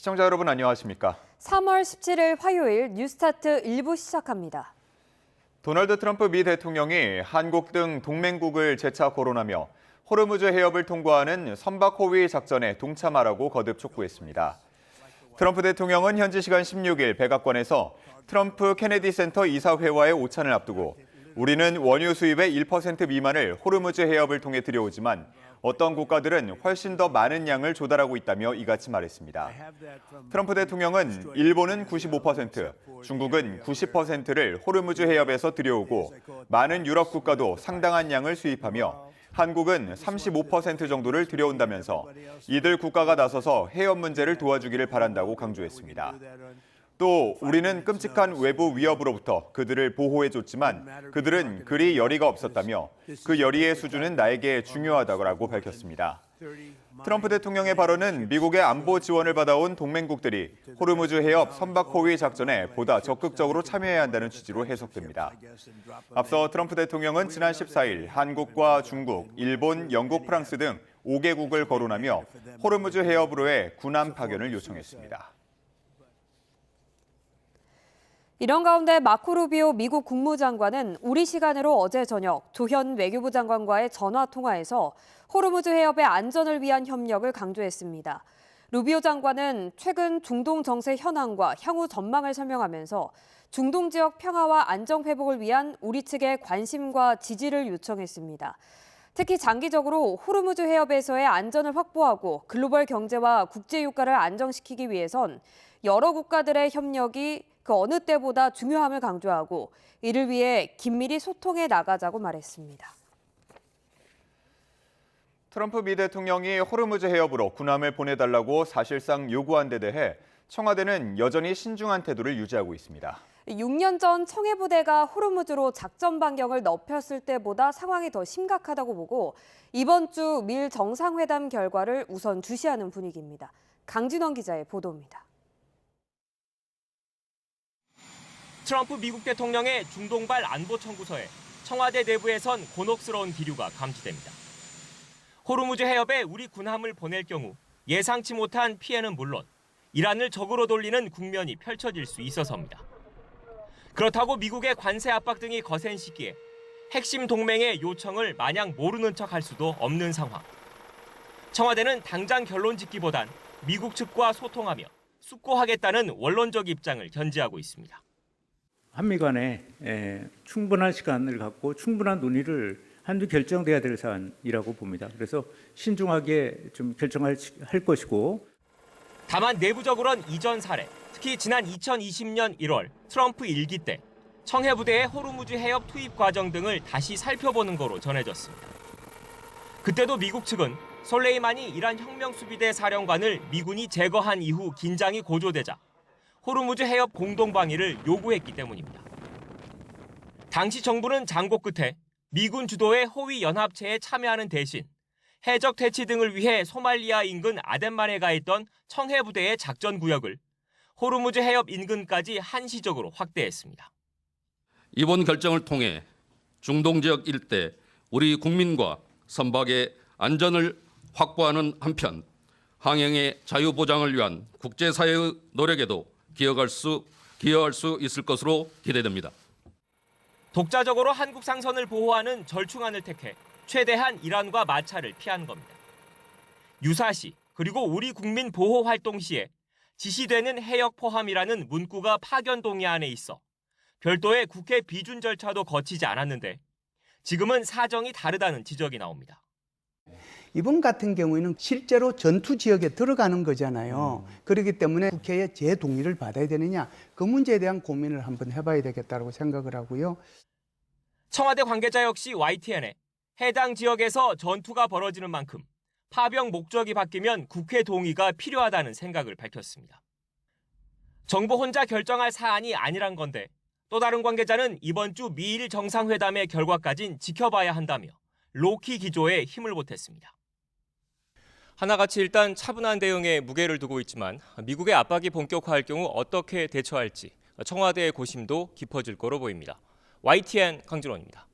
시청자 여러분 안녕하십니까? 3월 17일 화요일 뉴스타트 1부 시작합니다. 도널드 트럼프 미 대통령이 한국 등 동맹국을 재차 거론하며 호르무즈 해협을 통과하는 선박 호위 작전에 동참하라고 거듭 촉구했습니다. 트럼프 대통령은 현지 시간 16일 백악관에서 트럼프 케네디 센터 이사회와의 오찬을 앞두고 우리는 원유 수입의 1% 미만을 호르무즈 해협을 통해 들여오지만 어떤 국가들은 훨씬 더 많은 양을 조달하고 있다며 이같이 말했습니다. 트럼프 대통령은 일본은 95%, 중국은 90%를 호르무즈 해협에서 들여오고 많은 유럽 국가도 상당한 양을 수입하며 한국은 35% 정도를 들여온다면서 이들 국가가 나서서 해협 문제를 도와주기를 바란다고 강조했습니다. 또 우리는 끔찍한 외부 위협으로부터 그들을 보호해줬지만 그들은 그리 열의가 없었다며 그 열의의 수준은 나에게 중요하다고 밝혔습니다. 트럼프 대통령의 발언은 미국의 안보 지원을 받아온 동맹국들이 호르무즈 해협 선박 호위 작전에 보다 적극적으로 참여해야 한다는 취지로 해석됩니다. 앞서 트럼프 대통령은 지난 14일 한국과 중국, 일본, 영국, 프랑스 등 5개국을 거론하며 호르무즈 해협으로의 군함 파견을 요청했습니다. 이런 가운데 마코 루비오 미국 국무장관은 우리 시간으로 어제 저녁 조현 외교부 장관과의 전화 통화에서 호르무즈 해협의 안전을 위한 협력을 강조했습니다. 루비오 장관은 최근 중동 정세 현황과 향후 전망을 설명하면서 중동 지역 평화와 안정 회복을 위한 우리 측의 관심과 지지를 요청했습니다. 특히 장기적으로 호르무즈 해협에서의 안전을 확보하고 글로벌 경제와 국제 유가를 안정시키기 위해선 여러 국가들의 협력이 그 어느 때보다 중요함을 강조하고 이를 위해 긴밀히 소통해 나가자고 말했습니다. 트럼프 미 대통령이 호르무즈 해협으로 군함을 보내달라고 사실상 요구한 데 대해 청와대는 여전히 신중한 태도를 유지하고 있습니다. 6년 전 청해 부대가 호르무즈로 작전 반경을 넓혔을 때보다 상황이 더 심각하다고 보고 이번 주 밀 정상회담 결과를 우선 주시하는 분위기입니다. 강진원 기자의 보도입니다. 트럼프 미국 대통령의 중동발 안보 청구서에 청와대 내부에선 곤혹스러운 기류가 감지됩니다. 호르무즈 해협에 우리 군함을 보낼 경우 예상치 못한 피해는 물론 이란을 적으로 돌리는 국면이 펼쳐질 수 있어서입니다. 그렇다고 미국의 관세 압박 등이 거센 시기에 핵심 동맹의 요청을 마냥 모르는 척할 수도 없는 상황. 청와대는 당장 결론 짓기보단 미국 측과 소통하며 숙고하겠다는 원론적 입장을 견지하고 있습니다. 한미 간에 충분한 시간을 갖고 충분한 논의를 한두 결정돼야 될 사안이라고 봅니다. 그래서 신중하게 좀 결정할 것이고. 다만 내부적으로는 이전 사례, 특히 지난 2020년 1월 트럼프 일기 때 청해 부대의 호르무즈 해협 투입 과정 등을 다시 살펴보는 거로 전해졌습니다. 그때도 미국 측은 솔레이마니 이란 혁명수비대 사령관을 미군이 제거한 이후 긴장이 고조되자 호르무즈 해협 공동방위를 요구했기 때문입니다. 당시 정부는 장고 끝에 미군 주도의 호위 연합체에 참여하는 대신 해적 퇴치 등을 위해 소말리아 인근 아덴만에 가 있던 청해 부대의 작전 구역을 호르무즈 해협 인근까지 한시적으로 확대했습니다. 이번 결정을 통해 중동 지역 일대 우리 국민과 선박의 안전을 확보하는 한편 항행의 자유 보장을 위한 국제사회의 노력에도 기여할 수 있을 것으로 기대됩니다. 독자적으로 한국 상선을 보호하는 절충안을 택해 최대한 이란과 마찰을 피한 겁니다. 유사시 그리고 우리 국민 보호 활동 시에 지시되는 해역 포함이라는 문구가 파견 동의안에 있어 별도의 국회 비준 절차도 거치지 않았는데 지금은 사정이 다르다는 지적이 나옵니다. 이번 같은 경우에는 실제로 전투 지역에 들어가는 거잖아요. 그렇기 때문에 국회의 재동의를 받아야 되느냐, 그 문제에 대한 고민을 한번 해봐야 되겠다고 생각을 하고요. 청와대 관계자 역시 YTN에 해당 지역에서 전투가 벌어지는 만큼 파병 목적이 바뀌면 국회 동의가 필요하다는 생각을 밝혔습니다. 정부 혼자 결정할 사안이 아니란 건데 또 다른 관계자는 이번 주 미일 정상회담의 결과까진 지켜봐야 한다며 로키 기조에 힘을 보탰습니다. 하나같이 일단 차분한 대응에 무게를 두고 있지만 미국의 압박이 본격화할 경우 어떻게 대처할지 청와대의 고심도 깊어질 거로 보입니다. YTN 강진원입니다.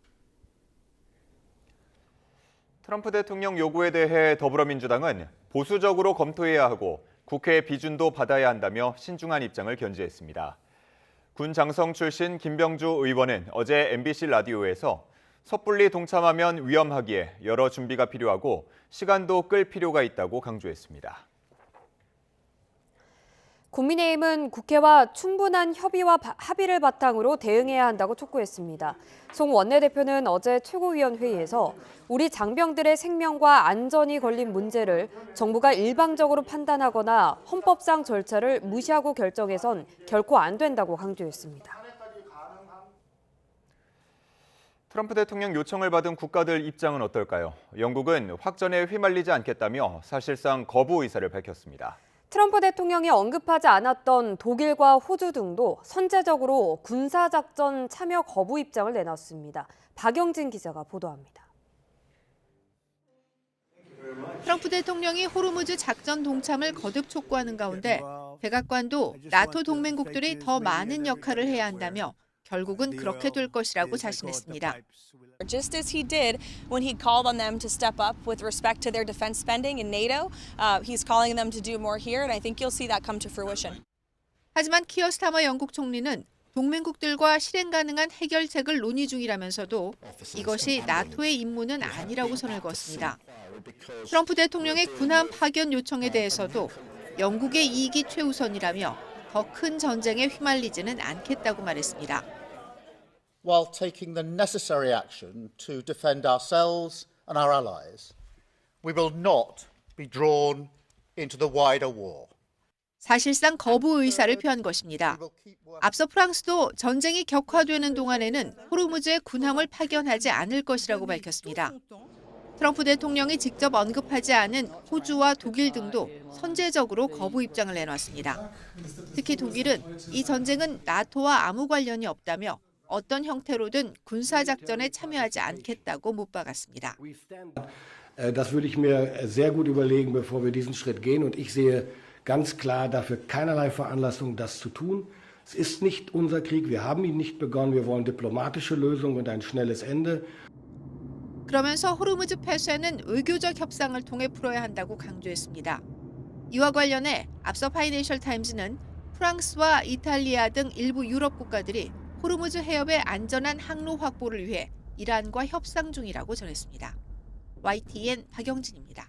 트럼프 대통령 요구에 대해 더불어민주당은 보수적으로 검토해야 하고 국회 비준도 받아야 한다며 신중한 입장을 견지했습니다. 군 장성 출신 김병주 의원은 어제 MBC 라디오에서 섣불리 동참하면 위험하기에 여러 준비가 필요하고 시간도 끌 필요가 있다고 강조했습니다. 국민의힘은 국회와 충분한 협의와 합의를 바탕으로 대응해야 한다고 촉구했습니다. 송 원내대표는 어제 최고위원회의에서 우리 장병들의 생명과 안전이 걸린 문제를 정부가 일방적으로 판단하거나 헌법상 절차를 무시하고 결정해선 결코 안 된다고 강조했습니다. 트럼프 대통령 요청을 받은 국가들 입장은 어떨까요? 영국은 확전에 휘말리지 않겠다며 사실상 거부 의사를 밝혔습니다. 트럼프 대통령이 언급하지 않았던 독일과 호주 등도 선제적으로 군사작전 참여 거부 입장을 내놨습니다. 박영진 기자가 보도합니다. 트럼프 대통령이 호르무즈 작전 동참을 거듭 촉구하는 가운데 백악관도 나토 동맹국들이 더 많은 역할을 해야 한다며 결국은 그렇게 될 것이라고 자신했습니다. Just as he did when he called on them to step up with respect to their defense spending in NATO, he's calling them to do more here, and I think you'll see that come to fruition. 하지만 키어 스타머 영국 총리는 동맹국들과 실행 가능한 해결책을 논의 중이라면서도 이것이 나토의 임무는 아니라고 선을 그었습니다. 트럼프 대통령의 군함 파견 요청에 대해서도 영국의 이익이 최우선이라며 더 큰 전쟁에 휘말리지는 않겠다고 말했습니다. While taking the necessary action to defend ourselves and our allies, we will not be drawn into the wider war. 사실상 거부 의사를 표한 것입니다. 앞서 프랑스도 전쟁이 격화되는 동안에는 호르무즈에 군함을 파견하지 않을 것이라고 밝혔습니다. 트럼프 대통령이 직접 언급하지 않은 호주와 독일 등도 선제적으로 거부 입장을 내놨습니다. 특히 독일은 이 전쟁은 나토와 아무 관련이 없다며 어떤 형태로든 군사작전에 참여하지 않겠다고 못 박았습니다. Das würde ich mir sehr gut überlegen, bevor wir diesen Schritt gehen. Und ich sehe ganz klar dafür keinerlei Veranlassung, das zu tun. Es ist nicht unser Krieg. Wir haben ihn nicht begonnen. Wir wollen diplomatische Lösungen und ein schnelles Ende. 그러면서 호르무즈 폐쇄는 외교적 협상을 통해 풀어야 한다고 강조했습니다. 이와 관련해 앞서 파이낸셜 타임즈는 프랑스와 이탈리아 등 일부 유럽 국가들이 호르무즈 해협의 안전한 항로 확보를 위해 이란과 협상 중이라고 전했습니다. YTN 박영진입니다.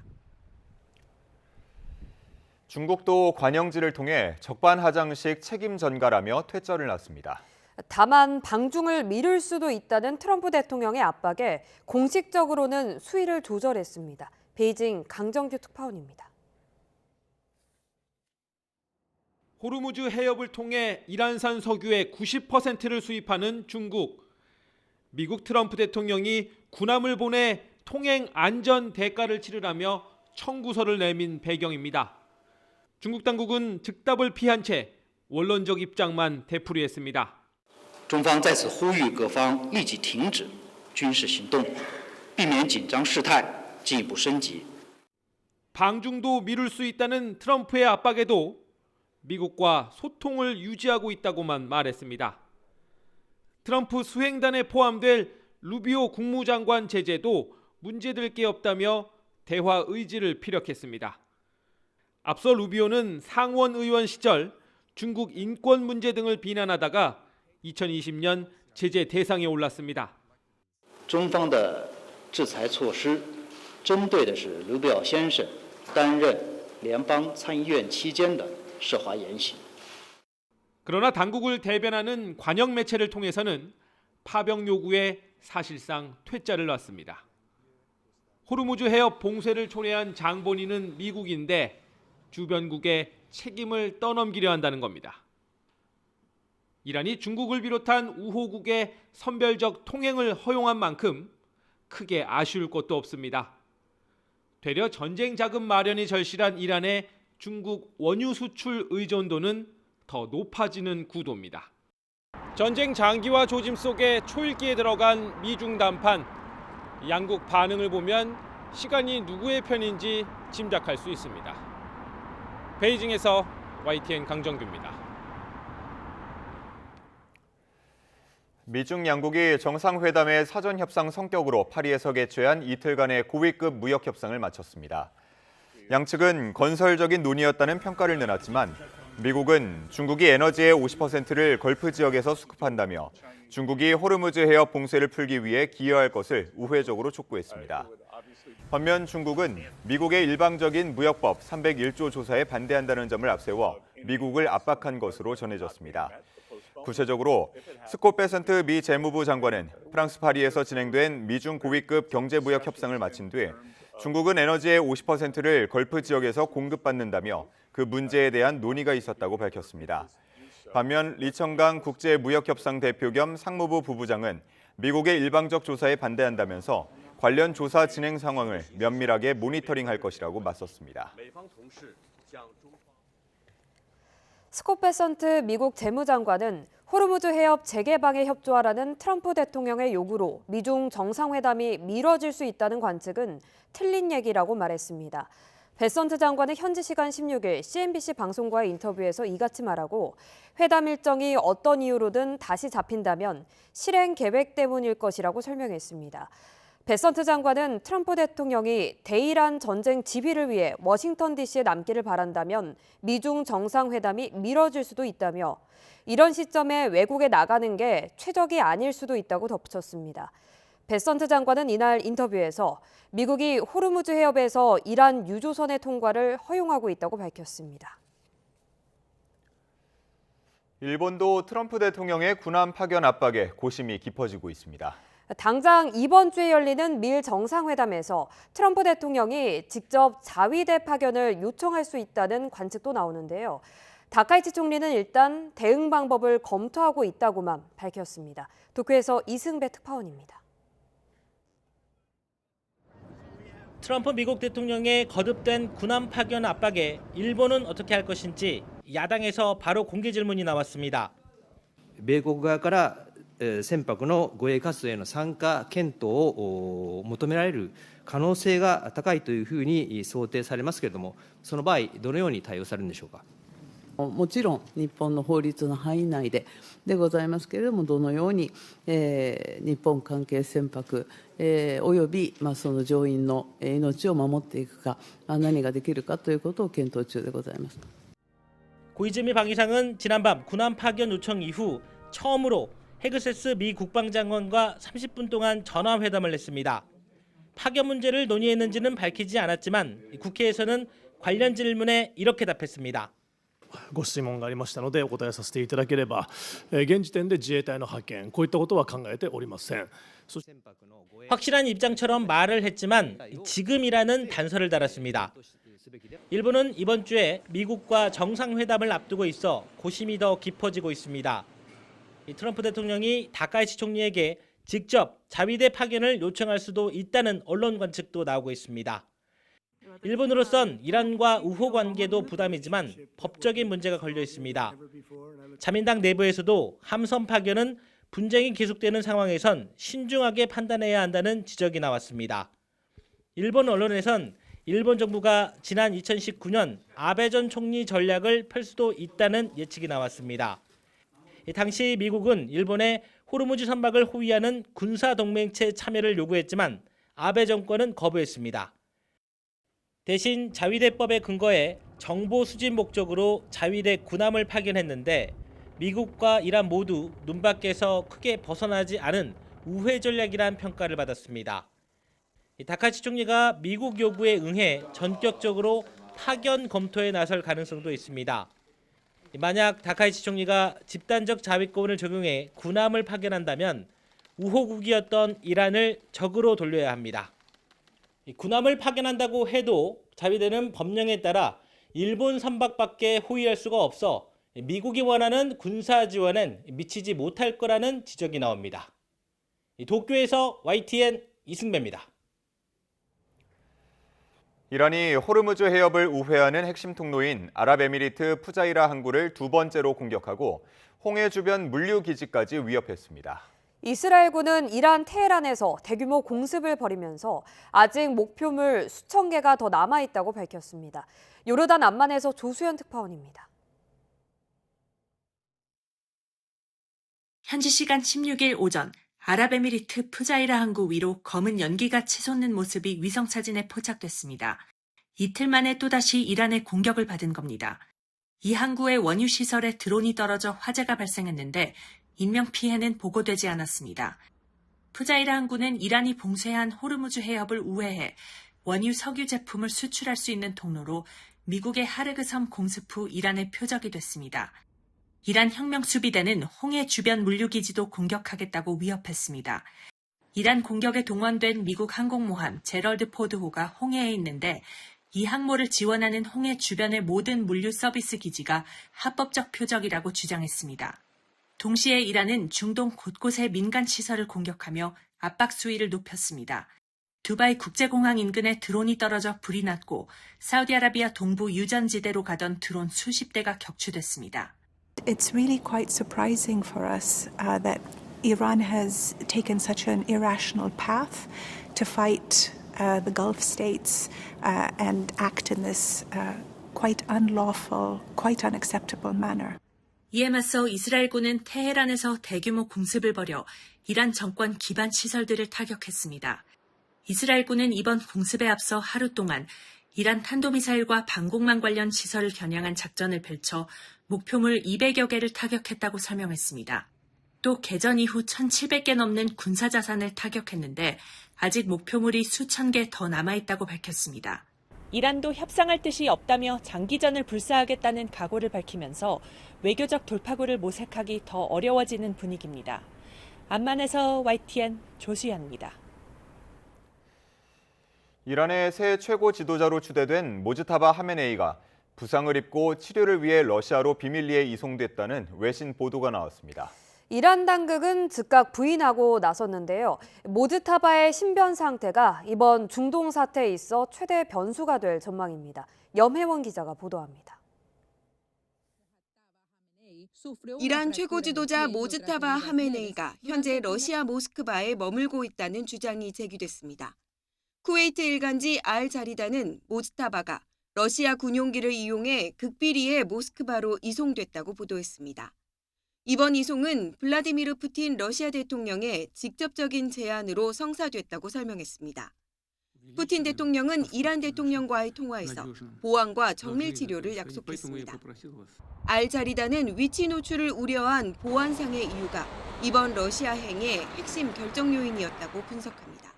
중국도 관영지를 통해 적반하장식 책임 전가라며 퇴짜를 놨습니다. 다만 방중을 미룰 수도 있다는 트럼프 대통령의 압박에 공식적으로는 수위를 조절했습니다. 베이징 강정규 특파원입니다. 호르무즈 해협을 통해 이란산 석유의 90%를 수입하는 중국. 미국 트럼프 대통령이 군함을 보내 통행 안전 대가를 치르라며 청구서를 내민 배경입니다. 중국 당국은 즉답을 피한 채 원론적 입장만 되풀이했습니다. 中方在此呼吁各方立即停止军事行动，避免紧张事态进一步升级。 방중도 미룰 수 있다는 트럼프의 압박에도 미국과 소통을 유지하고 있다고만 말했습니다. 트럼프 수행단에 포함될 루비오 국무장관 제재도 문제될 게 없다며 대화 의지를 피력했습니다. 앞서 루비오는 상원 의원 시절 중국 인권 문제 등을 비난하다가 2020년 제재 대상에 올랐습니다. 中方的制裁措施针对的是刘表先生担任联邦参议院期间的涉华言行。 그러나 당국을 대변하는 관영 매체를 통해서는 파병 요구에 사실상 퇴짜를 놨습니다. 호르무즈 해협 봉쇄를 초래한 장본인은 미국인데 주변국에 책임을 떠넘기려 한다는 겁니다. 이란이 중국을 비롯한 우호국의 선별적 통행을 허용한 만큼 크게 아쉬울 것도 없습니다. 되려 전쟁 자금 마련이 절실한 이란의 중국 원유 수출 의존도는 더 높아지는 구도입니다. 전쟁 장기화 조짐 속에 초읽기에 들어간 미중 담판. 양국 반응을 보면 시간이 누구의 편인지 짐작할 수 있습니다. 베이징에서 YTN 강정규입니다. 미중 양국이 정상회담의 사전 협상 성격으로 파리에서 개최한 이틀간의 고위급 무역 협상을 마쳤습니다. 양측은 건설적인 논의였다는 평가를 내놨지만 미국은 중국이 에너지의 50%를 걸프 지역에서 수급한다며 중국이 호르무즈 해협 봉쇄를 풀기 위해 기여할 것을 우회적으로 촉구했습니다. 반면 중국은 미국의 일방적인 무역법 301조 조사에 반대한다는 점을 앞세워 미국을 압박한 것으로 전해졌습니다. 구체적으로 스콧 베선트 미 재무부 장관은 프랑스 파리에서 진행된 미중 고위급 경제무역 협상을 마친 뒤 중국은 에너지의 50%를 걸프 지역에서 공급받는다며 그 문제에 대한 논의가 있었다고 밝혔습니다. 반면 리청강 국제무역협상 대표 겸 상무부 부부장은 미국의 일방적 조사에 반대한다면서 관련 조사 진행 상황을 면밀하게 모니터링할 것이라고 맞섰습니다. 스콧 베선트 미국 재무장관은 호르무즈 해협 재개방에 협조하라는 트럼프 대통령의 요구로 미중 정상회담이 미뤄질 수 있다는 관측은 틀린 얘기라고 말했습니다. 베선트 장관은 현지 시간 16일 CNBC 방송과의 인터뷰에서 이같이 말하고 회담 일정이 어떤 이유로든 다시 잡힌다면 실행 계획 때문일 것이라고 설명했습니다. 베선트 장관은 트럼프 대통령이 대이란 전쟁 지휘를 위해 워싱턴 DC에 남기를 바란다면 미중 정상회담이 미뤄질 수도 있다며 이런 시점에 외국에 나가는 게 최적이 아닐 수도 있다고 덧붙였습니다. 베선트 장관은 이날 인터뷰에서 미국이 호르무즈 해협에서 이란 유조선의 통과를 허용하고 있다고 밝혔습니다. 일본도 트럼프 대통령의 군함 파견 압박에 고심이 깊어지고 있습니다. 당장 이번 주에 열리는 미일 정상회담에서 트럼프 대통령이 직접 자위대 파견을 요청할 수 있다는 관측도 나오는데요. 다카이치 총리는 일단 대응 방법을 검토하고 있다고만 밝혔습니다. 도쿄에서 이승배 특파원입니다. 트럼프 미국 대통령의 거듭된 군함 파견 압박에 일본은 어떻게 할 것인지 야당에서 바로 공개 질문이 나왔습니다. 米国側から船舶の護衛活動への参加検討を求められる可能性が高いというふうに想定されますけれども、その場合どのように対応されるんでしょうか。もちろん日本の法律の範囲内でございますけれども、どのように、日本関係船舶、および、その乗員の命を守っていくか、何ができるかということを検討中でございます。 고이즈미 방위상은 지난밤 군함 파견 요청 이후 처음으로 헤그세스 미 국방장관과 30분 동안 전화회담을 했습니다. 파견 문제를 논의했는지는 밝히지 않았지만 국회에서는 관련 질문에 이렇게 답했습니다. ご質問がありましたのでお答えさせていただければ、現時点で自衛隊の派遣こういったことは考えておりません。 확실한 입장처럼 말을 했지만 지금이라는 단서를 달았습니다. 일본은 이번 주에 미국과 정상회담을 앞두고 있어 고심이 더 깊어지고 있습니다. 트럼프 대통령이 다카이치 총리에게 직접 자위대 파견을 요청할 수도 있다는 언론 관측도 나오고 있습니다. 일본으로선 이란과 우호 관계도 부담이지만 법적인 문제가 걸려 있습니다. 자민당 내부에서도 함선 파견은 분쟁이 계속되는 상황에선 신중하게 판단해야 한다는 지적이 나왔습니다. 일본 언론에선 일본 정부가 지난 2019년 아베 전 총리 전략을 펼 수도 있다는 예측이 나왔습니다. 당시 미국은 일본의 호르무즈 선박을 호위하는 군사동맹체 참여를 요구했지만 아베 정권은 거부했습니다. 대신 자위대법에 근거해 정보 수집 목적으로 자위대 군함을 파견했는데 미국과 이란 모두 눈밖에서 크게 벗어나지 않은 우회 전략이란 평가를 받았습니다. 다카이치 총리가 미국 요구에 응해 전격적으로 파견 검토에 나설 가능성도 있습니다. 만약 다카이치 총리가 집단적 자위권을 적용해 군함을 파견한다면 우호국이었던 이란을 적으로 돌려야 합니다. 군함을 파견한다고 해도 자위대는 법령에 따라 일본 선박밖에 호위할 수가 없어 미국이 원하는 군사 지원엔 미치지 못할 거라는 지적이 나옵니다. 도쿄에서 YTN 이승배입니다. 이란이 호르무즈 해협을 우회하는 핵심 통로인 아랍에미리트 푸자이라 항구를 두 번째로 공격하고 홍해 주변 물류 기지까지 위협했습니다. 이스라엘군은 이란 테헤란에서 대규모 공습을 벌이면서 아직 목표물 수천 개가 더 남아있다고 밝혔습니다. 요르단 암만에서 조수연 특파원입니다. 현지 시간 16일 오전 아랍에미리트 푸자이라 항구 위로 검은 연기가 치솟는 모습이 위성사진에 포착됐습니다. 이틀 만에 또다시 이란의 공격을 받은 겁니다. 이 항구의 원유 시설에 드론이 떨어져 화재가 발생했는데 인명피해는 보고되지 않았습니다. 푸자이라 항구는 이란이 봉쇄한 호르무즈 해협을 우회해 원유 석유 제품을 수출할 수 있는 통로로 미국의 하르그 섬 공습 후 이란의 표적이 됐습니다. 이란 혁명수비대는 홍해 주변 물류기지도 공격하겠다고 위협했습니다. 이란 공격에 동원된 미국 항공모함 제럴드 포드호가 홍해에 있는데 이 항모를 지원하는 홍해 주변의 모든 물류 서비스 기지가 합법적 표적이라고 주장했습니다. 동시에 이란은 중동 곳곳의 민간 시설을 공격하며 압박 수위를 높였습니다. 두바이 국제공항 인근에 드론이 떨어져 불이 났고 사우디아라비아 동부 유전지대로 가던 드론 수십 대가 격추됐습니다. It's really quite surprising for us that Iran has taken such an irrational path to fight the Gulf states and act in this quite unlawful, quite unacceptable manner. 이에 맞서 이스라엘군은 테헤란에서 대규모 공습을 벌여 이란 정권 기반 시설들을 타격했습니다. 이스라엘군은 이번 공습에 앞서 하루 동안 이란 탄도미사일과 방공망 관련 시설을 겨냥한 작전을 펼쳐 목표물 200여 개를 타격했다고 설명했습니다. 또 개전 이후 1,700개 넘는 군사자산을 타격했는데 아직 목표물이 수천 개 더 남아있다고 밝혔습니다. 이란도 협상할 뜻이 없다며 장기전을 불사하겠다는 각오를 밝히면서 외교적 돌파구를 모색하기 더 어려워지는 분위기입니다. 암만에서 YTN 조수연입니다. 이란의 새 최고 지도자로 추대된 모즈타바 하메네이가 부상을 입고 치료를 위해 러시아로 비밀리에 이송됐다는 외신 보도가 나왔습니다. 이란 당국은 즉각 부인하고 나섰는데요. 모즈타바의 신변 상태가 이번 중동 사태에 있어 최대 변수가 될 전망입니다. 염혜원 기자가 보도합니다. 이란 최고 지도자 모즈타바 하메네이가 현재 러시아 모스크바에 머물고 있다는 주장이 제기됐습니다. 쿠웨이트 일간지 알 자리다는 모즈타바가 러시아 군용기를 이용해 극비리에 모스크바로 이송됐다고 보도했습니다. 이번 이송은 블라디미르 푸틴 러시아 대통령의 직접적인 제안으로 성사됐다고 설명했습니다. 푸틴 대통령은 이란 대통령과의 통화에서 보안과 정밀 치료를 약속했습니다. 알 자리다는 위치 노출을 우려한 보안상의 이유가 이번 러시아 행의 핵심 결정 요인이었다고 분석합니다.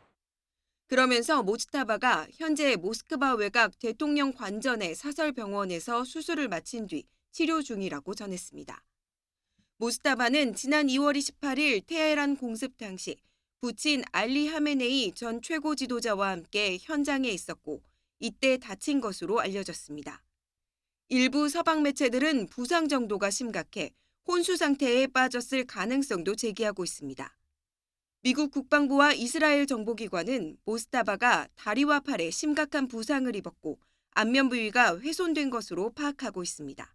그러면서 모즈타바가 현재 모스크바 외곽 대통령 관전의 사설병원에서 수술을 마친 뒤 치료 중이라고 전했습니다. 모스타바는 지난 2월 28일 테헤란 공습 당시 부친 알리 하메네이 전 최고 지도자와 함께 현장에 있었고 이때 다친 것으로 알려졌습니다. 일부 서방 매체들은 부상 정도가 심각해 혼수 상태에 빠졌을 가능성도 제기하고 있습니다. 미국 국방부와 이스라엘 정보기관은 모스타바가 다리와 팔에 심각한 부상을 입었고 안면 부위가 훼손된 것으로 파악하고 있습니다.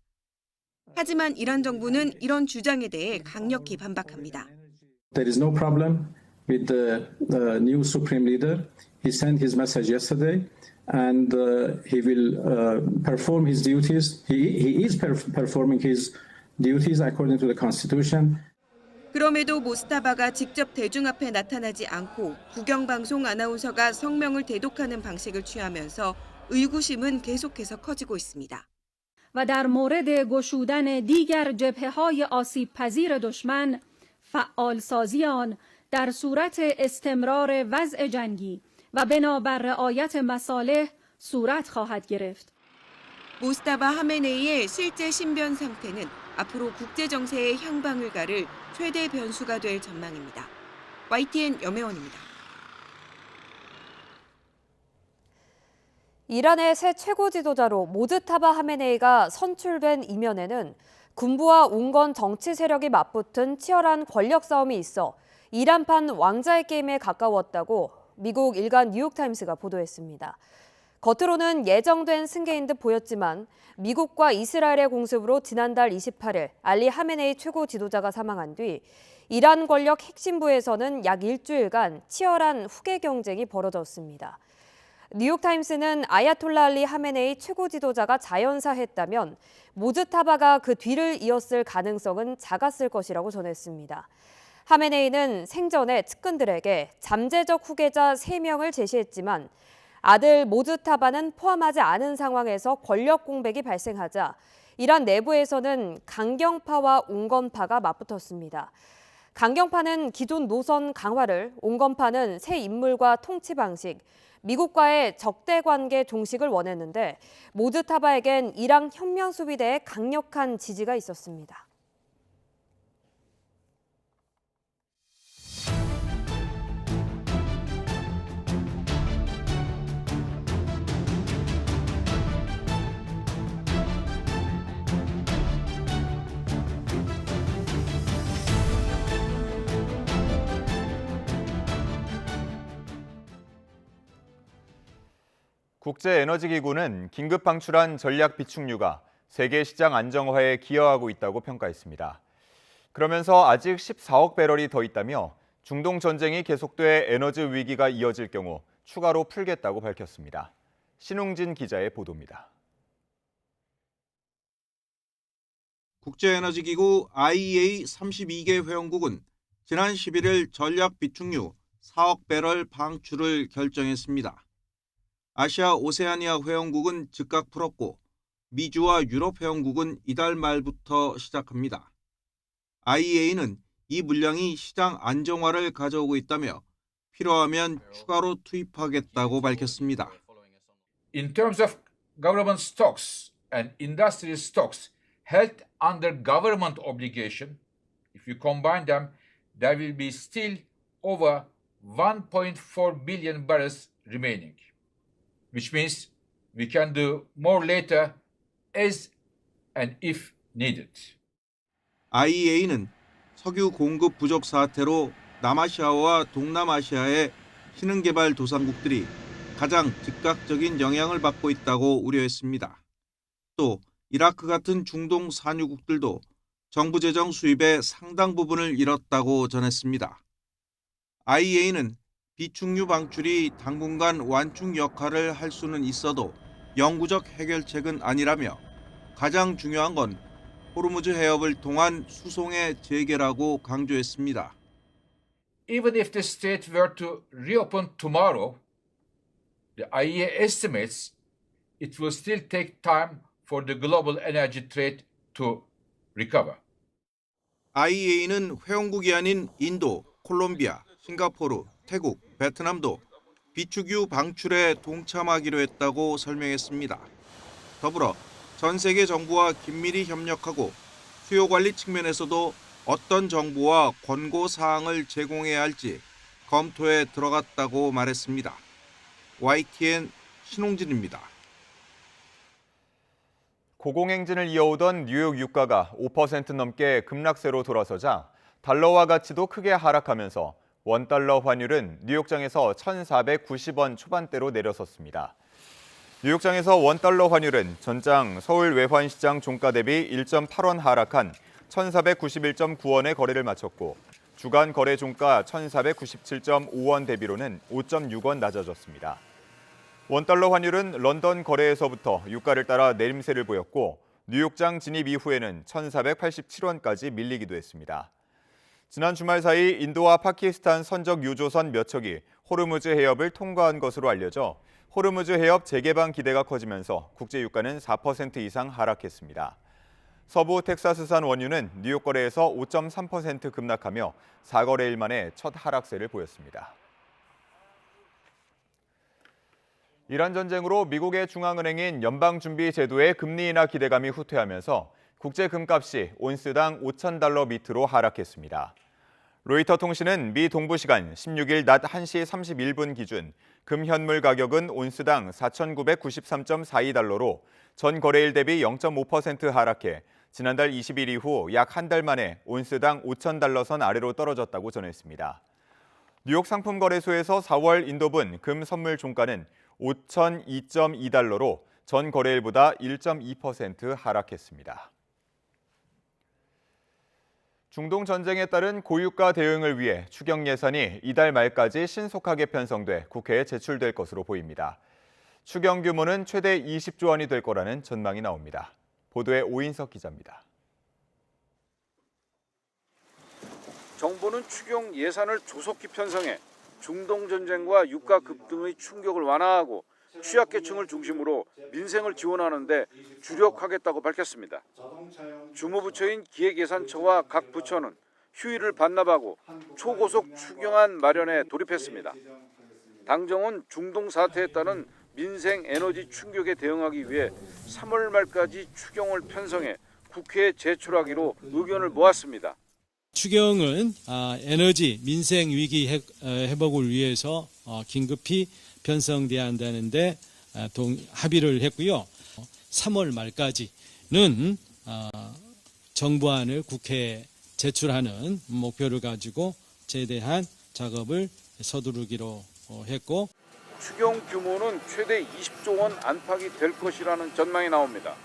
하지만 이란 정부는 이런 주장에 대해 강력히 반박합니다. There is no problem with the new supreme leader. He sent his message yesterday and he will perform his duties. He is performing his duties according to the constitution. 그럼에도 모스타바가 직접 대중 앞에 나타나지 않고 국영방송 아나운서가 성명을 대독하는 방식을 취하면서 의구심은 계속해서 커지고 있습니다. و در مورد گشودن دیگر جبهه‌های آسیب‌پذیر دشمن فعالسازی آن در صورت استمرار وضع جنگی و بنابر رعایت مصالح صورت خواهد گرفت. 모스타바 하메네이의 실제 신변 상태는 앞으로 국제 정세의 향방을 가를 최대 변수가 될 전망입니다. YTN 염혜원입니다. 이란의 새 최고 지도자로 모즈타바 하메네이가 선출된 이면에는 군부와 온건 정치 세력이 맞붙은 치열한 권력 싸움이 있어 이란판 왕자의 게임에 가까웠다고 미국 일간 뉴욕타임스가 보도했습니다. 겉으로는 예정된 승계인 듯 보였지만 미국과 이스라엘의 공습으로 지난달 28일 알리 하메네이 최고 지도자가 사망한 뒤 이란 권력 핵심부에서는 약 일주일간 치열한 후계 경쟁이 벌어졌습니다. 뉴욕타임스는 아야톨라 알리 하메네이 최고 지도자가 자연사했다면 모즈타바가 그 뒤를 이었을 가능성은 작았을 것이라고 전했습니다. 하메네이는 생전에 측근들에게 잠재적 후계자 3명을 제시했지만 아들 모즈타바는 포함하지 않은 상황에서 권력 공백이 발생하자 이란 내부에서는 강경파와 온건파가 맞붙었습니다. 강경파는 기존 노선 강화를, 온건파는 새 인물과 통치 방식, 미국과의 적대 관계 종식을 원했는데 모즈타바에겐 이란 혁명 수비대의 강력한 지지가 있었습니다. 국제에너지기구는 긴급 방출한 전략 비축유가 세계 시장 안정화에 기여하고 있다고 평가했습니다. 그러면서 아직 14억 배럴이 더 있다며 중동 전쟁이 계속돼 에너지 위기가 이어질 경우 추가로 풀겠다고 밝혔습니다. 신웅진 기자의 보도입니다. 국제에너지기구 IEA 32개 회원국은 지난 11일 전략 비축유 4억 배럴 방출을 결정했습니다. 아시아 오세아니아 회원국은 즉각 풀었고 미주와 유럽 회원국은 이달 말부터 시작합니다. IEA는 이 물량이 시장 안정화를 가져오고 있다며 필요하면 추가로 투입하겠다고 밝혔습니다. In terms of government stocks and industry stocks held under government obligation, if you combine them, there will be still over 1.4 billion barrels remaining. Which means we can do more later as and if needed. IEA는 석유 공급 부족 사태로 남아시아와 동남아시아의 신흥개발도상국들이 가장 즉각적인 영향을 받고 있다고 우려했습니다. 또 이라크 같은 중동 산유국들도 정부 재정 수입의 상당 부분을 잃었다고 전했습니다. IEA는 비축유 방출이 당분간 완충 역할을 할 수는 있어도 영구적 해결책은 아니라며 가장 중요한 건 호르무즈 해협을 통한 수송의 재개라고 강조했습니다. Even if the strait were to reopen tomorrow, the IEA estimates it will still take time for the global energy trade to recover. IEA는 회원국이 아닌 인도, 콜롬비아, 싱가포르, 태국, 베트남도 비축유 방출에 동참하기로 했다고 설명했습니다. 더불어 전 세계 정부와 긴밀히 협력하고 수요 관리 측면에서도 어떤 정보와 권고 사항을 제공해야 할지 검토에 들어갔다고 말했습니다. YTN 신홍진입니다. 고공행진을 이어오던 뉴욕 유가가 5% 넘게 급락세로 돌아서자 달러화 가치도 크게 하락하면서 원달러 환율은 뉴욕장에서 1,490원 초반대로 내려섰습니다. 뉴욕장에서 원달러 환율은 전장 서울 외환시장 종가 대비 1.8원 하락한 1,491.9원에 거래를 마쳤고 주간 거래 종가 1,497.5원 대비로는 5.6원 낮아졌습니다. 원달러 환율은 런던 거래에서부터 유가를 따라 내림세를 보였고 뉴욕장 진입 이후에는 1,487원까지 밀리기도 했습니다. 지난 주말 사이 인도와 파키스탄 선적 유조선 몇 척이 호르무즈 해협을 통과한 것으로 알려져 호르무즈 해협 재개방 기대가 커지면서 국제 유가는 4% 이상 하락했습니다. 서부 텍사스산 원유는 뉴욕 거래에서 5.3% 급락하며 4거래일 만에 첫 하락세를 보였습니다. 이란 전쟁으로 미국의 중앙은행인 연방준비제도의 금리 인하 기대감이 후퇴하면서 국제 금값이 온스당 5,000달러 밑으로 하락했습니다. 로이터 통신은 미 동부 시간 16일 낮 1시 31분 기준 금 현물 가격은 온스당 4,993.42달러로 전 거래일 대비 0.5% 하락해 지난달 20일 이후 약 한 달 만에 온스당 5,000달러 선 아래로 떨어졌다고 전했습니다. 뉴욕 상품거래소에서 4월 인도분 금 선물 종가는 5,002.2달러로 전 거래일보다 1.2% 하락했습니다. 중동 전쟁에 따른 고유가 대응을 위해 추경 예산이 이달 말까지 신속하게 편성돼 국회에 제출될 것으로 보입니다. 추경 규모는 최대 20조 원이 될 거라는 전망이 나옵니다. 보도에 오인석 기자입니다. 정부는 추경 예산을 조속히 편성해 중동 전쟁과 유가 급등의 충격을 완화하고 취약계층을 중심으로 민생을 지원하는 데 주력하겠다고 밝혔습니다. 주무부처인 기획예산처와 각 부처는 휴일을 반납하고 초고속 추경안 마련에 돌입했습니다. 당정은 중동 사태에 따른 민생 에너지 충격에 대응하기 위해 3월 말까지 추경을 편성해 국회에 제출하기로 의견을 모았습니다. 추경은 에너지 민생 위기 회복을 위해서 긴급히 편성돼야 한다는데 합의를 했고요. 3월 말까지는 정부안을 국회에 제출하는 목표를 가지고 최대한 작업을 서두르기로 했고, 추경 규모는 최대 20조 원 안팎이 될 것이라는 전망이 나옵니다.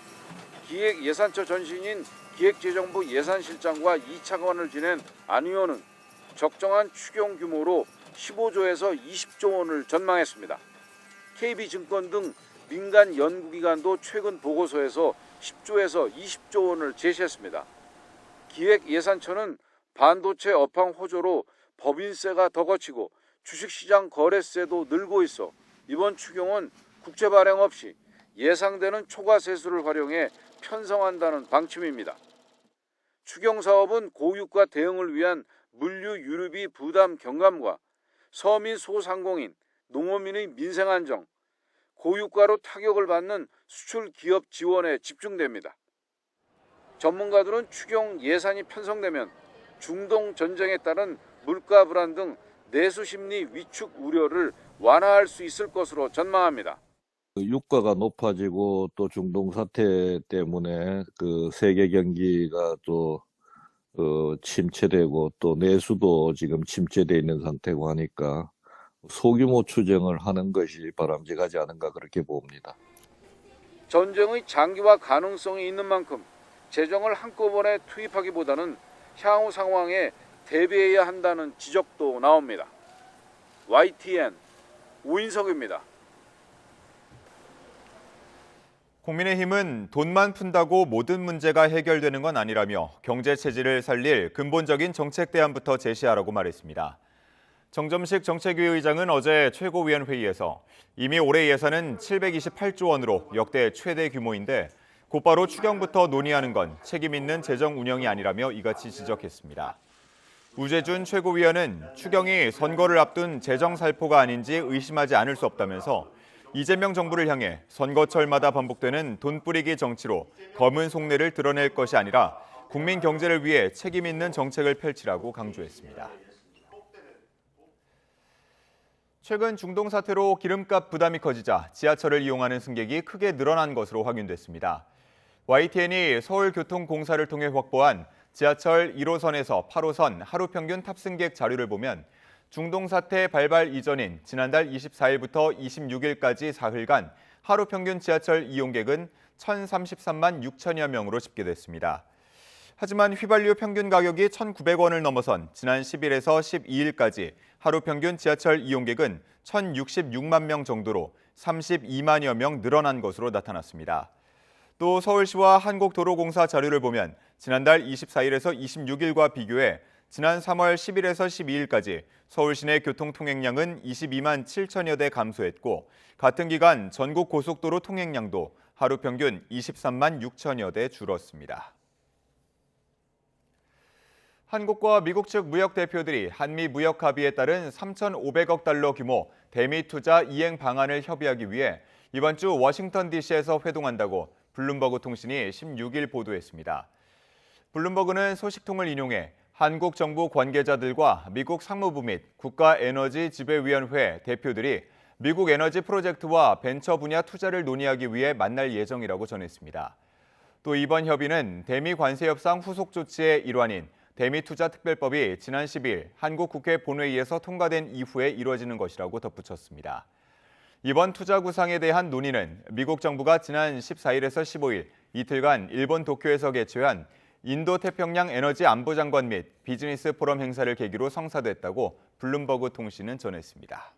기획예산처 전신인 기획재정부 예산실장과 2차관을 지낸 안 의원은 적정한 추경 규모로 15조에서 20조 원을 전망했습니다. KB증권 등 민간 연구기관도 최근 보고서에서 10조에서 20조 원을 제시했습니다. 기획예산처는 반도체 업황 호조로 법인세가 더 거치고 주식시장 거래세도 늘고 있어 이번 추경은 국채 발행 없이 예상되는 초과세수를 활용해 편성한다는 방침입니다. 추경 사업은 고유가 대응을 위한 물류 유류비 부담 경감과 서민 소상공인, 농어민의 민생 안정, 고유가로 타격을 받는 수출 기업 지원에 집중됩니다. 전문가들은 추경 예산이 편성되면 중동 전쟁에 따른 물가 불안 등 내수 심리 위축 우려를 완화할 수 있을 것으로 전망합니다. 유가가 높아지고 또 중동 사태 때문에 세계 경기가 또 침체되고 또 내수도 지금 침체되어 있는 상태고 하니까 소규모 추정을 하는 것이 바람직하지 않은가 그렇게 봅니다. 전쟁의 장기화 가능성이 있는 만큼 재정을 한꺼번에 투입하기보다는 향후 상황에 대비해야 한다는 지적도 나옵니다. YTN 우인석입니다. 국민의힘은 돈만 푼다고 모든 문제가 해결되는 건 아니라며 경제 체질을 살릴 근본적인 정책 대안부터 제시하라고 말했습니다. 정점식 정책위 의장은 어제 최고위원회의에서 이미 올해 예산은 728조 원으로 역대 최대 규모인데 곧바로 추경부터 논의하는 건 책임 있는 재정 운영이 아니라며 이같이 지적했습니다. 우재준 최고위원은 추경이 선거를 앞둔 재정 살포가 아닌지 의심하지 않을 수 없다면서 이재명 정부를 향해 선거철마다 반복되는 돈 뿌리기 정치로 검은 속내를 드러낼 것이 아니라 국민 경제를 위해 책임 있는 정책을 펼치라고 강조했습니다. 최근 중동 사태로 기름값 부담이 커지자 지하철을 이용하는 승객이 크게 늘어난 것으로 확인됐습니다. YTN이 서울교통공사를 통해 확보한 지하철 1호선에서 8호선 하루 평균 탑승객 자료를 보면 중동 사태 발발 이전인 지난달 24일부터 26일까지 사흘간 하루 평균 지하철 이용객은 1,033만 6천여 명으로 집계됐습니다. 하지만 휘발유 평균 가격이 1,900원을 넘어선 지난 10일에서 12일까지 하루 평균 지하철 이용객은 1,066만 명 정도로 32만여 명 늘어난 것으로 나타났습니다. 또 서울시와 한국도로공사 자료를 보면 지난달 24일에서 26일과 비교해 지난 3월 10일에서 12일까지 서울 시내 교통 통행량은 22만 7천여 대 감소했고 같은 기간 전국 고속도로 통행량도 하루 평균 23만 6천여 대 줄었습니다. 한국과 미국 측 무역 대표들이 한미 무역 합의에 따른 3,500억 달러 규모 대미 투자 이행 방안을 협의하기 위해 이번 주 워싱턴 DC에서 회동한다고 블룸버그 통신이 16일 보도했습니다. 블룸버그는 소식통을 인용해 한국 정부 관계자들과 미국 상무부 및 국가에너지지배위원회 대표들이 미국 에너지 프로젝트와 벤처 분야 투자를 논의하기 위해 만날 예정이라고 전했습니다. 또 이번 협의는 대미 관세 협상 후속 조치의 일환인 대미 투자 특별법이 지난 10일 한국 국회 본회의에서 통과된 이후에 이루어지는 것이라고 덧붙였습니다. 이번 투자 구상에 대한 논의는 미국 정부가 지난 14일에서 15일 이틀간 일본 도쿄에서 개최한 인도태평양 에너지 안보장관 및 비즈니스 포럼 행사를 계기로 성사됐다고 블룸버그 통신은 전했습니다.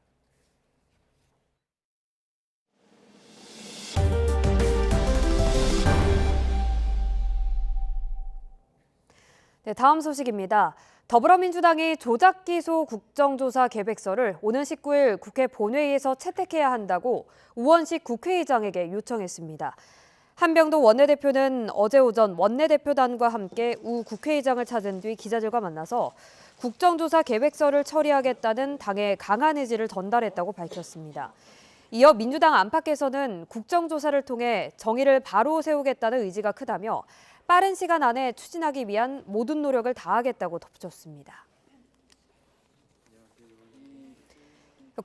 네, 다음 소식입니다. 더불어민주당이 조작기소 국정조사 계획서를 오는 19일 국회 본회의에서 채택해야 한다고 우원식 국회의장에게 요청했습니다. 한병도 원내대표는 어제 오전 원내대표단과 함께 우 국회의장을 찾은 뒤 기자들과 만나서 국정조사 계획서를 처리하겠다는 당의 강한 의지를 전달했다고 밝혔습니다. 이어 민주당 안팎에서는 국정조사를 통해 정의를 바로 세우겠다는 의지가 크다며 빠른 시간 안에 추진하기 위한 모든 노력을 다하겠다고 덧붙였습니다.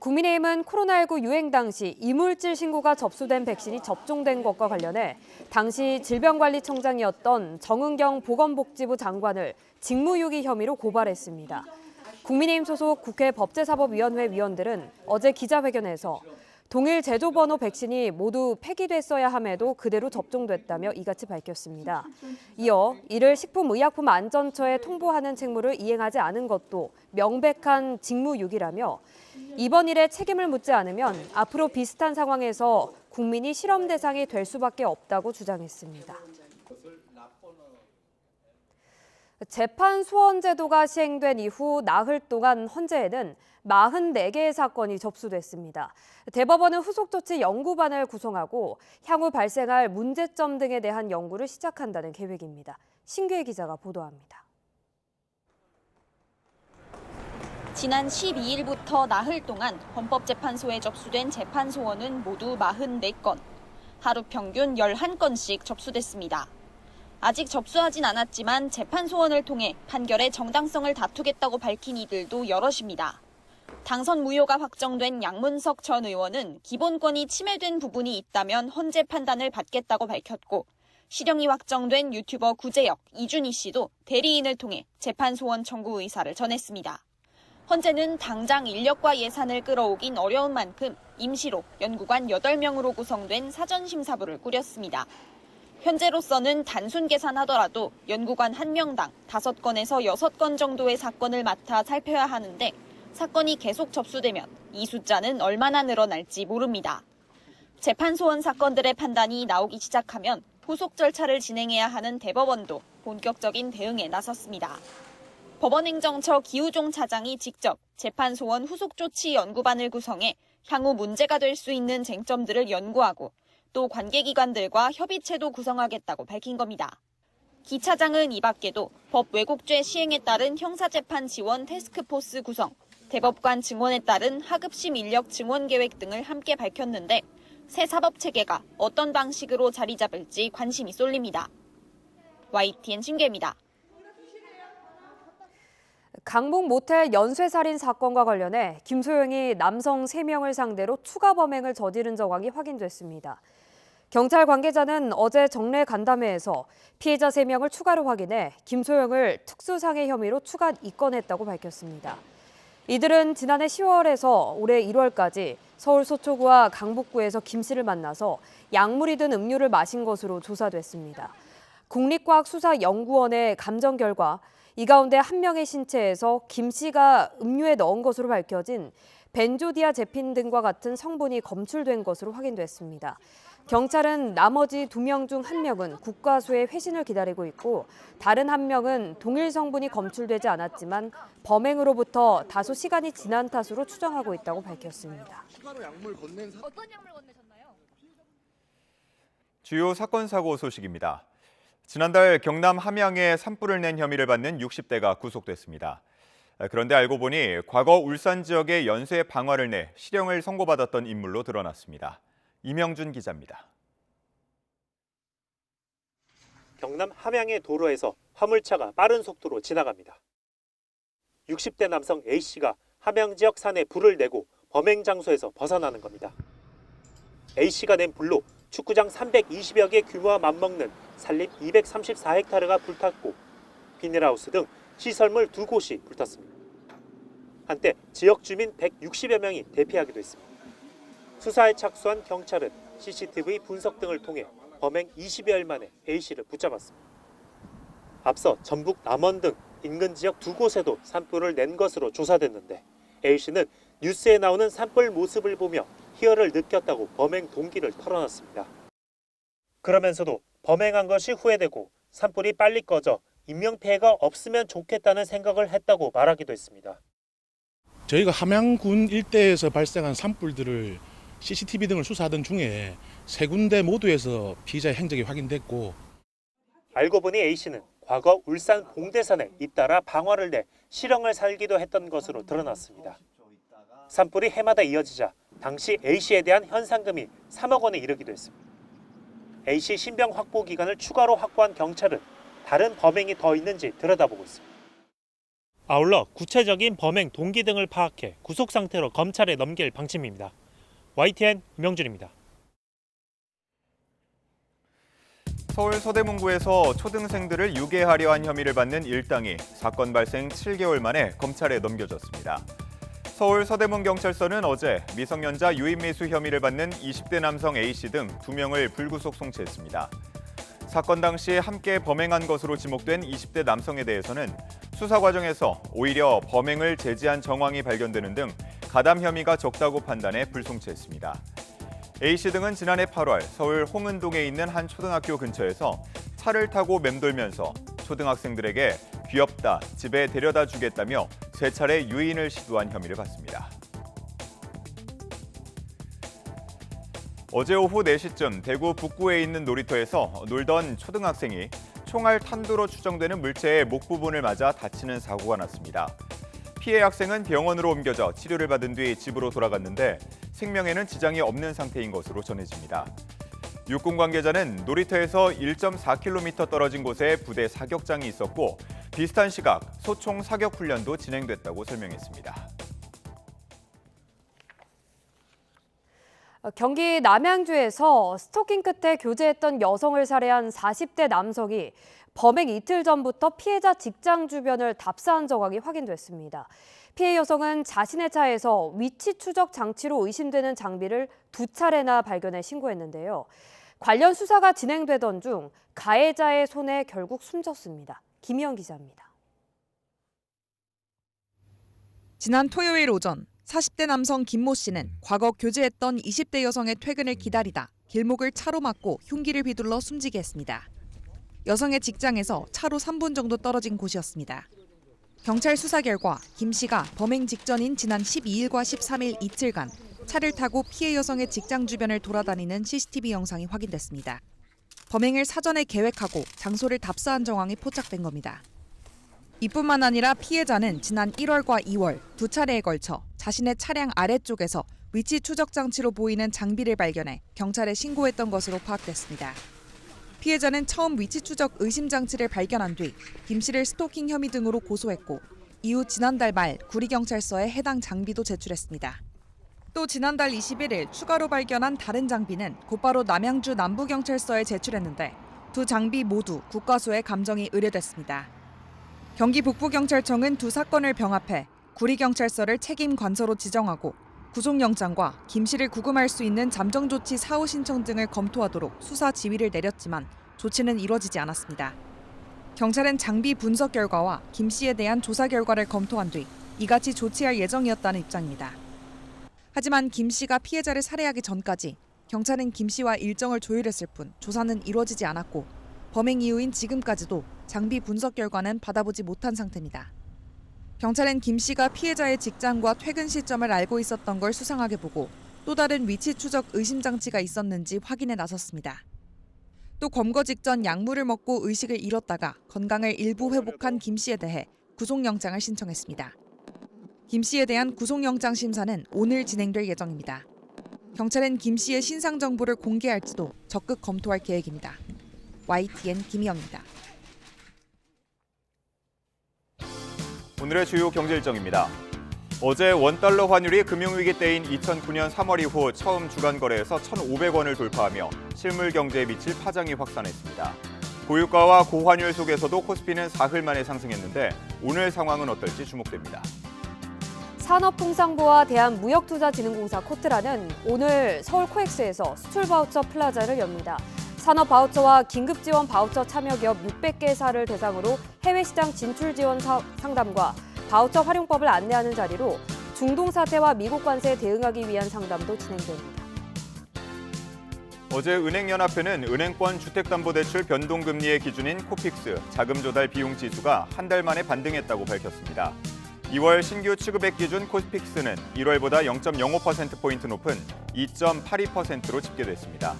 국민의힘은 코로나19 유행 당시 이물질 신고가 접수된 백신이 접종된 것과 관련해 당시 질병관리청장이었던 정은경 보건복지부 장관을 직무유기 혐의로 고발했습니다. 국민의힘 소속 국회 법제사법위원회 위원들은 어제 기자회견에서 동일 제조번호 백신이 모두 폐기됐어야 함에도 그대로 접종됐다며 이같이 밝혔습니다. 이어 이를 식품의약품안전처에 통보하는 책무를 이행하지 않은 것도 명백한 직무유기라며 이번 일에 책임을 묻지 않으면 앞으로 비슷한 상황에서 국민이 실험 대상이 될 수밖에 없다고 주장했습니다. 재판 소원 제도가 시행된 이후 나흘 동안 헌재에는 44개의 사건이 접수됐습니다. 대법원은 후속 조치 연구반을 구성하고 향후 발생할 문제점 등에 대한 연구를 시작한다는 계획입니다. 신규혜 기자가 보도합니다. 지난 12일부터 나흘 동안 헌법재판소에 접수된 재판 소원은 모두 44건, 하루 평균 11건씩 접수됐습니다. 아직 접수하진 않았지만 재판 소원을 통해 판결의 정당성을 다투겠다고 밝힌 이들도 여럿입니다. 당선 무효가 확정된 양문석 전 의원은 기본권이 침해된 부분이 있다면 헌재 판단을 받겠다고 밝혔고, 실형이 확정된 유튜버 구제역, 이준희 씨도 대리인을 통해 재판 소원 청구 의사를 전했습니다. 헌재는 당장 인력과 예산을 끌어오긴 어려운 만큼 임시로 연구관 8명으로 구성된 사전심사부를 꾸렸습니다. 현재로서는 단순 계산하더라도 연구관 1명당 5건에서 6건 정도의 사건을 맡아 살펴야 하는데 사건이 계속 접수되면 이 숫자는 얼마나 늘어날지 모릅니다. 재판 소원 사건들의 판단이 나오기 시작하면 후속 절차를 진행해야 하는 대법원도 본격적인 대응에 나섰습니다. 법원행정처 기우종 차장이 직접 재판 소원 후속 조치 연구반을 구성해 향후 문제가 될 수 있는 쟁점들을 연구하고 또 관계기관들과 협의체도 구성하겠다고 밝힌 겁니다. 기 차장은 이 밖에도 법 왜곡죄 시행에 따른 형사재판 지원 태스크포스 구성, 대법관 증원에 따른 하급심 인력 증원 계획 등을 함께 밝혔는데 새 사법체계가 어떤 방식으로 자리 잡을지 관심이 쏠립니다. YTN 신규입니다. 강북 모텔 연쇄살인 사건과 관련해 김소영이 남성 3명을 상대로 추가 범행을 저지른 정황이 확인됐습니다. 경찰 관계자는 어제 정례 간담회에서 피해자 3명을 추가로 확인해 김소영을 특수상해 혐의로 추가 입건했다고 밝혔습니다. 이들은 지난해 10월에서 올해 1월까지 서울 서초구와 강북구에서 김 씨를 만나서 약물이 든 음료를 마신 것으로 조사됐습니다. 국립과학수사연구원의 감정 결과 이 가운데 한 명의 신체에서 김 씨가 음료에 넣은 것으로 밝혀진 벤조디아제핀 등과 같은 성분이 검출된 것으로 확인됐습니다. 경찰은 나머지 2명 중 1명은 국과수의 회신을 기다리고 있고 다른 1명은 동일 성분이 검출되지 않았지만 범행으로부터 다소 시간이 지난 탓으로 추정하고 있다고 밝혔습니다. 어떤 약물 건네셨나요? 주요 사건 사고 소식입니다. 지난달 경남 함양에 산불을 낸 혐의를 받는 60대가 구속됐습니다. 그런데 알고 보니 과거 울산 지역에 연쇄 방화를 내 실형을 선고받았던 인물로 드러났습니다. 이명준 기자입니다. 경남 함양의 도로에서 화물차가 빠른 속도로 지나갑니다. 60대 남성 A씨가 함양 지역 산에 불을 내고 범행 장소에서 벗어나는 겁니다. A씨가 낸 불로 축구장 320여 개 규모와 맞먹는 산림 234헥타르가 불탔고 비닐하우스 등 시설물 2곳이 불탔습니다. 한때 지역 주민 160여 명이 대피하기도 했습니다. 수사에 착수한 경찰은 CCTV 분석 등을 통해 범행 20여일 만에 A씨를 붙잡았습니다. 앞서 전북 남원 등 인근 지역 2곳에도 산불을 낸 것으로 조사됐는데 A씨는 뉴스에 나오는 산불 모습을 보며 희열을 느꼈다고 범행 동기를 털어놨습니다. 그러면서도 범행한 것이 후회되고 산불이 빨리 꺼져 인명피해가 없으면 좋겠다는 생각을 했다고 말하기도 했습니다. 저희가 함양군 일대에서 발생한 산불들을 CCTV 등을 수사하던 중에 3군데 모두에서 피의자의 행적이 확인됐고, 알고 보니 A씨는 과거 울산 봉대산에 잇따라 방화를 내 실형을 살기도 했던 것으로 드러났습니다. 산불이 해마다 이어지자 당시 A씨에 대한 현상금이 3억 원에 이르기도 했습니다. A씨 신병 확보 기간을 추가로 확보한 경찰은 다른 범행이 더 있는지 들여다보고 있습니다. 아울러 구체적인 범행 동기 등을 파악해 구속 상태로 검찰에 넘길 방침입니다. YTN 김영준입니다. 서울 서대문구에서 초등생들을 유괴하려 한 혐의를 받는 일당이 사건 발생 7개월 만에 검찰에 넘겨졌습니다. 서울 서대문경찰서는 어제 미성년자 유인미수 혐의를 받는 20대 남성 A씨 등 2명을 불구속 송치했습니다. 사건 당시 함께 범행한 것으로 지목된 20대 남성에 대해서는 수사 과정에서 오히려 범행을 제지한 정황이 발견되는 등 가담 혐의가 적다고 판단해 불송치했습니다. A씨 등은 지난해 8월 서울 홍은동에 있는 한 초등학교 근처에서 차를 타고 맴돌면서 초등학생들에게 귀엽다, 집에 데려다 주겠다며 3차례 유인을 시도한 혐의를 받습니다. 어제 오후 4시쯤 대구 북구에 있는 놀이터에서 놀던 초등학생이 총알 탄두로 추정되는 물체의 목 부분을 맞아 다치는 사고가 났습니다. 피해 학생은 병원으로 옮겨져 치료를 받은 뒤 집으로 돌아갔는데 생명에는 지장이 없는 상태인 것으로 전해집니다. 육군 관계자는 놀이터에서 1.4km 떨어진 곳에 부대 사격장이 있었고 비슷한 시각 소총 사격 훈련도 진행됐다고 설명했습니다. 경기 남양주에서 스토킹 끝에 교제했던 여성을 살해한 40대 남성이 범행 이틀 전부터 피해자 직장 주변을 답사한 정황이 확인됐습니다. 피해 여성은 자신의 차에서 위치 추적 장치로 의심되는 장비를 2차례나 발견해 신고했는데요. 관련 수사가 진행되던 중 가해자의 손에 결국 숨졌습니다. 김희영 기자입니다. 지난 토요일 오전 40대 남성 김모 씨는 과거 교제했던 20대 여성의 퇴근을 기다리다 길목을 차로 막고 흉기를 휘둘러 숨지게 했습니다. 여성의 직장에서 차로 3분 정도 떨어진 곳이었습니다. 경찰 수사 결과 김 씨가 범행 직전인 지난 12일과 13일 이틀간 차를 타고 피해 여성의 직장 주변을 돌아다니는 CCTV 영상이 확인됐습니다. 범행을 사전에 계획하고 장소를 답사한 정황이 포착된 겁니다. 이뿐만 아니라 피해자는 지난 1월과 2월 2차례에 걸쳐 자신의 차량 아래쪽에서 위치 추적 장치로 보이는 장비를 발견해 경찰에 신고했던 것으로 파악됐습니다. 피해자는 처음 위치 추적 의심 장치를 발견한 뒤 김 씨를 스토킹 혐의 등으로 고소했고 이후 지난달 말 구리경찰서에 해당 장비도 제출했습니다. 또 지난달 21일 추가로 발견한 다른 장비는 곧바로 남양주 남부경찰서에 제출했는데 두 장비 모두 국과수에 감정이 의뢰됐습니다. 경기 북부경찰청은 두 사건을 병합해 구리경찰서를 책임 관서로 지정하고 구속영장과 김 씨를 구금할 수 있는 잠정조치 사후 신청 등을 검토하도록 수사 지휘를 내렸지만 조치는 이뤄지지 않았습니다. 경찰은 장비 분석 결과와 김 씨에 대한 조사 결과를 검토한 뒤 이같이 조치할 예정이었다는 입장입니다. 하지만 김 씨가 피해자를 살해하기 전까지 경찰은 김 씨와 일정을 조율했을 뿐 조사는 이루어지지 않았고 범행 이후인 지금까지도 장비 분석 결과는 받아보지 못한 상태입니다. 경찰은 김 씨가 피해자의 직장과 퇴근 시점을 알고 있었던 걸 수상하게 보고 또 다른 위치 추적 의심 장치가 있었는지 확인에 나섰습니다. 또 검거 직전 약물을 먹고 의식을 잃었다가 건강을 일부 회복한 김 씨에 대해 구속영장을 신청했습니다. 김 씨에 대한 구속영장 심사는 오늘 진행될 예정입니다. 경찰은 김 씨의 신상 정보를 공개할지도 적극 검토할 계획입니다. YTN 김희영입니다. 오늘의 주요 경제 일정입니다. 어제 원달러 환율이 금융위기 때인 2009년 3월 이후 처음 주간 거래에서 1,500원을 돌파하며 실물 경제에 미칠 파장이 확산했습니다. 고유가와 고환율 속에서도 코스피는 사흘 만에 상승했는데 오늘 상황은 어떨지 주목됩니다. 산업통상부와 대한무역투자진흥공사 코트라는 오늘 서울 코엑스에서 수출 바우처 플라자를 엽니다. 산업 바우처와 긴급 지원 바우처 참여 기업 600개사를 대상으로 해외 시장 진출 지원 상담과 바우처 활용법을 안내하는 자리로 중동 사태와 미국 관세에 대응하기 위한 상담도 진행됩니다. 어제 은행연합회는 은행권 주택담보대출 변동금리의 기준인 코픽스 자금 조달 비용 지수가 한 달 만에 반등했다고 밝혔습니다. 2월 신규 취급액 기준 코픽스는 1월보다 0.05%포인트 높은 2.82%로 집계됐습니다.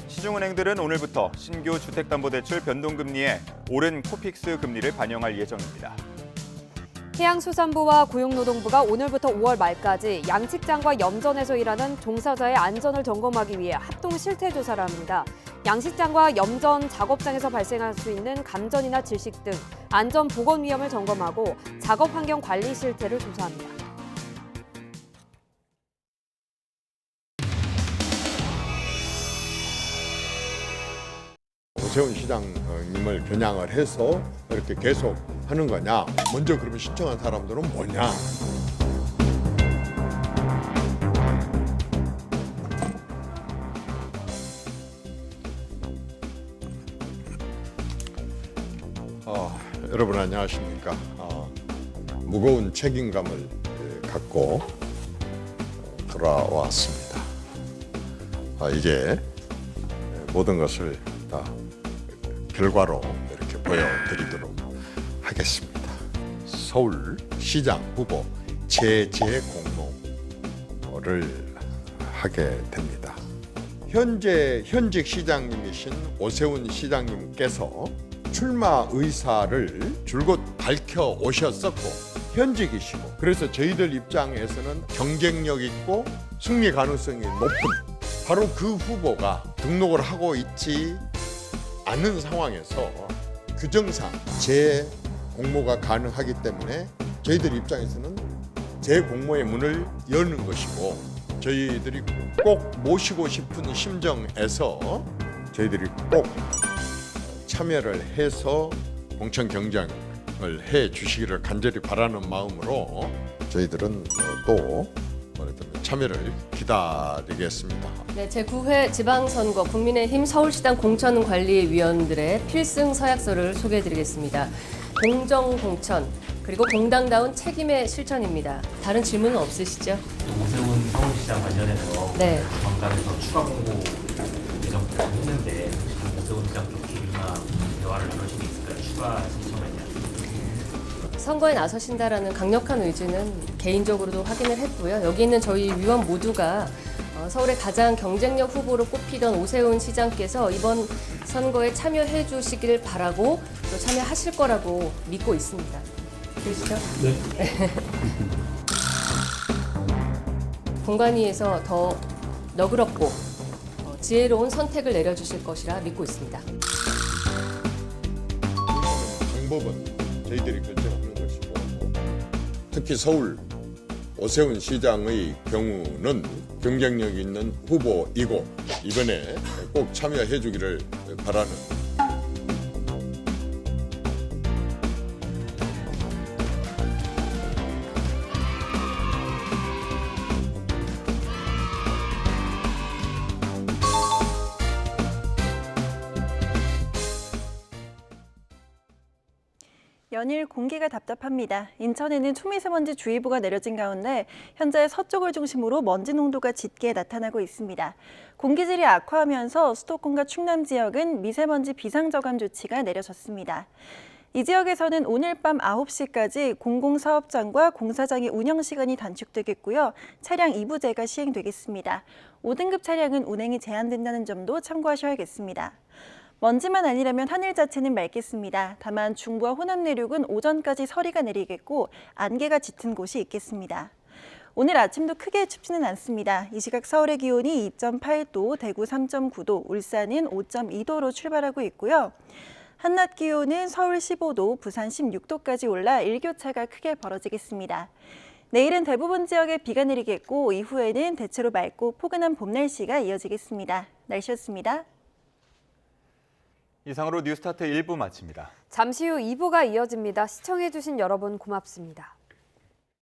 시중은행들은 오늘부터 신규 주택담보대출 변동금리에 오른 코픽스 금리를 반영할 예정입니다. 해양수산부와 고용노동부가 오늘부터 5월 말까지 양식장과 염전에서 일하는 종사자의 안전을 점검하기 위해 합동 실태조사를 합니다. 양식장과 염전 작업장에서 발생할 수 있는 감전이나 질식 등 안전 보건 위험을 점검하고 작업 환경 관리 실태를 조사합니다. 오세훈 시장님을 겨냥을 해서 이렇게 계속 하는 거냐? 먼저 그러면 신청한 사람들은 뭐냐? 여러분 안녕하십니까? 무거운 책임감을 갖고 돌아왔습니다. 이제 모든 것을 다 결과로 이렇게 보여드리도록 하겠습니다. 서울시장 후보 재공모를 하게 됩니다. 현직 시장님이신 오세훈 시장님께서 출마 의사를 줄곧 밝혀 오셨었고 현직이시고 그래서 저희들 입장에서는 경쟁력 있고 승리 가능성이 높은 바로 그 후보가 등록을 하고 있지 않은 상황에서 규정상 재공모가 가능하기 때문에 저희들 입장에서는 재공모의 문을 여는 것이고 저희들이 꼭 모시고 싶은 심정에서 저희들이 꼭 참여를 해서 공천 경쟁을 해 주시기를 간절히 바라는 마음으로 저희들은 또 참여를 기다리겠습니다. 네, 제9회 지방선거 국민의힘 서울시당 공천관리위원들의 필승 서약서를 소개해드리겠습니다. 공정공천 그리고 공당다운 책임의 실천입니다. 다른 질문은 없으시죠? 오세훈 서울시장 관련해서 네. 정당에서 추가 공고 예정부터 했는데 오세훈 시장 쪽 기류나 대화를 나누신 게 있을까요? 추가 신청에 대한. 선거에 나서신다라는 강력한 의지는 개인적으로도 확인을 했고요. 여기 있는 저희 위원 모두가 서울의 가장 경쟁력 후보로 꼽히던 오세훈 시장께서 이번 선거에 참여해 주시길 바라고 또 참여하실 거라고 믿고 있습니다. 그러시죠? 네. 공관위에서 더 너그럽고 지혜로운 선택을 내려주실 것이라 믿고 있습니다. 방법은 저희들이 결정하는 것이고 특히 서울 오세훈 시장의 경우는 경쟁력 있는 후보이고 이번에 꼭 참여해 주기를 바라는 연일 공기가 답답합니다. 인천에는 초미세먼지 주의보가 내려진 가운데 현재 서쪽을 중심으로 먼지 농도가 짙게 나타나고 있습니다. 공기질이 악화하면서 수도권과 충남 지역은 미세먼지 비상저감 조치가 내려졌습니다. 이 지역에서는 오늘 밤 9시까지 공공사업장과 공사장의 운영 시간이 단축되겠고요. 차량 2부제가 시행되겠습니다. 5등급 차량은 운행이 제한된다는 점도 참고하셔야겠습니다. 먼지만 아니라면 하늘 자체는 맑겠습니다. 다만 중부와 호남 내륙은 오전까지 서리가 내리겠고 안개가 짙은 곳이 있겠습니다. 오늘 아침도 크게 춥지는 않습니다. 이 시각 서울의 기온이 2.8도, 대구 3.9도, 울산은 5.2도로 출발하고 있고요. 한낮 기온은 서울 15도, 부산 16도까지 올라 일교차가 크게 벌어지겠습니다. 내일은 대부분 지역에 비가 내리겠고 이후에는 대체로 맑고 포근한 봄 날씨가 이어지겠습니다. 날씨였습니다. 이상으로 뉴스타트 1부 마칩니다. 잠시 후 2부가 이어집니다. 시청해주신 여러분 고맙습니다.